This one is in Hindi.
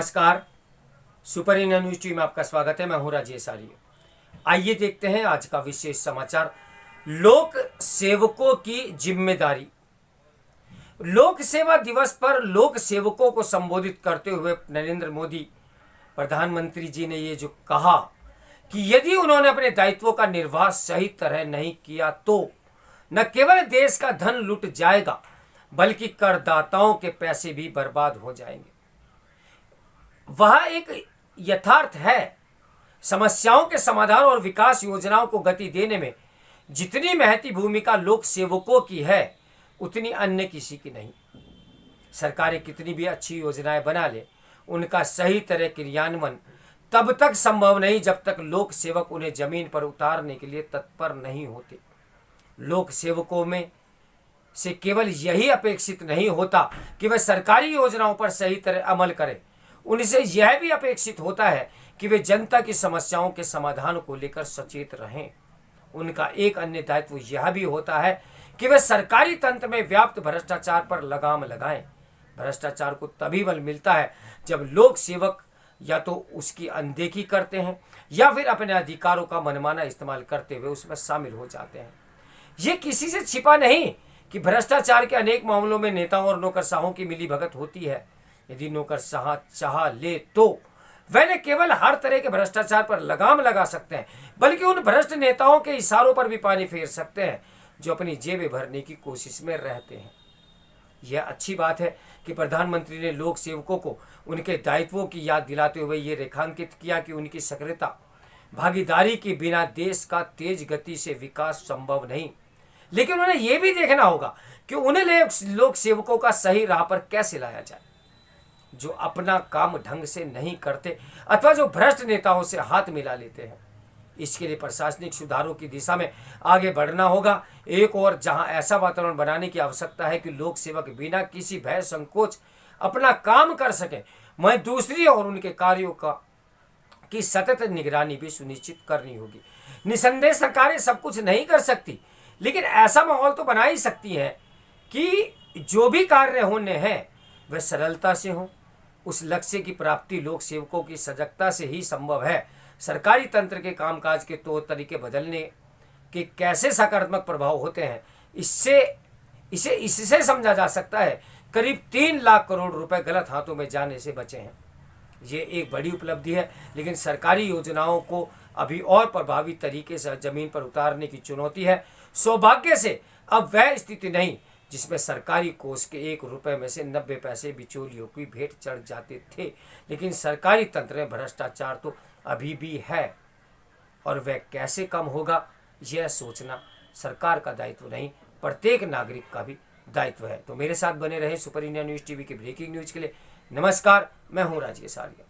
नमस्कार। सुपर इंडिया न्यूज टीम में आपका स्वागत है। मैं हूं राजेश आर्य। आइए देखते हैं आज का विशेष समाचार। लोक सेवकों की जिम्मेदारी। लोक सेवा दिवस पर लोक सेवकों को संबोधित करते हुए नरेंद्र मोदी प्रधानमंत्री जी ने ये जो कहा कि यदि उन्होंने अपने दायित्वों का निर्वाह सही तरह नहीं किया तो न केवल देश का धन लुट जाएगा बल्कि करदाताओं के पैसे भी बर्बाद हो जाएंगे। वह एक यथार्थ है। समस्याओं के समाधान और विकास योजनाओं को गति देने में जितनी महती भूमिका लोक सेवकों की है उतनी अन्य किसी की नहीं। सरकारें कितनी भी अच्छी योजनाएं बना ले, उनका सही तरह क्रियान्वयन तब तक संभव नहीं जब तक लोक सेवक उन्हें जमीन पर उतारने के लिए तत्पर नहीं होते। लोक सेवकों में से केवल यही अपेक्षित नहीं होता कि वे सरकारी योजनाओं पर सही तरह अमल करें, उनसे यह भी अपेक्षित होता है कि वे जनता की समस्याओं के समाधान को लेकर सचेत रहें। उनका एक अन्य दायित्व यह भी होता है कि वे सरकारी तंत्र में व्याप्त भ्रष्टाचार पर लगाम लगाएं। भ्रष्टाचार को तभी बल मिलता है जब लोक सेवक या तो उसकी अनदेखी करते हैं या फिर अपने अधिकारों का मनमाना इस्तेमाल करते हुए उसमें शामिल हो जाते हैं। ये किसी से छिपा नहीं कि भ्रष्टाचार के अनेक मामलों में नेताओं और नौकरशाहों की मिलीभगत होती है। यदि नौकरशाह चाह ले तो वह न केवल हर तरह के भ्रष्टाचार पर लगाम लगा सकते हैं बल्कि उन भ्रष्ट नेताओं के इशारों पर भी पानी फेर सकते हैं जो अपनी जेबें भरने की कोशिश में रहते हैं। यह अच्छी बात है कि प्रधानमंत्री ने लोक सेवकों को उनके दायित्वों की याद दिलाते हुए ये रेखांकित किया कि उनकी सक्रियता भागीदारी के बिना देश का तेज गति से विकास संभव नहीं। लेकिन उन्हें यह भी देखना होगा कि उन्हें लोक सेवकों का सही राह पर कैसे लाया जाए। जो अपना काम ढंग से नहीं करते अथवा जो भ्रष्ट नेताओं से हाथ मिला लेते हैं, इसके लिए प्रशासनिक सुधारों की दिशा में आगे बढ़ना होगा। एक और जहां ऐसा वातावरण बनाने की आवश्यकता है कि लोक सेवक बिना किसी भय संकोच अपना काम कर सकें, वहीं दूसरी ओर उनके कार्यों की सतत निगरानी भी सुनिश्चित करनी होगी। निसंदेह सरकारें सब कुछ नहीं कर सकती, लेकिन ऐसा माहौल तो बना ही सकती है कि जो भी कार्य होने हैं वह सरलता से हो। उस लक्ष्य की प्राप्ति लोक सेवकों की सजगता से ही संभव है। सरकारी तंत्र के कामकाज के तौर तरीके बदलने के कैसे सकारात्मक प्रभाव होते हैं, इससे समझा जा सकता है। करीब 3 लाख करोड़ रुपए गलत हाथों में जाने से बचे हैं। ये एक बड़ी उपलब्धि है, लेकिन सरकारी योजनाओं को अभी और प्रभावी तरीके से जमीन पर उतारने की चुनौती है। सौभाग्य से अब वह स्थिति नहीं जिसमें सरकारी कोष के 1 रुपए में से 90 पैसे बिचौलियों की भेंट चढ़ जाते थे। लेकिन सरकारी तंत्र में भ्रष्टाचार तो अभी भी है और वह कैसे कम होगा, यह सोचना सरकार का दायित्व नहीं, प्रत्येक नागरिक का भी दायित्व है। तो मेरे साथ बने रहे सुपर इंडिया न्यूज टीवी के ब्रेकिंग न्यूज के लिए। नमस्कार, मैं हूं राजेश आर्य।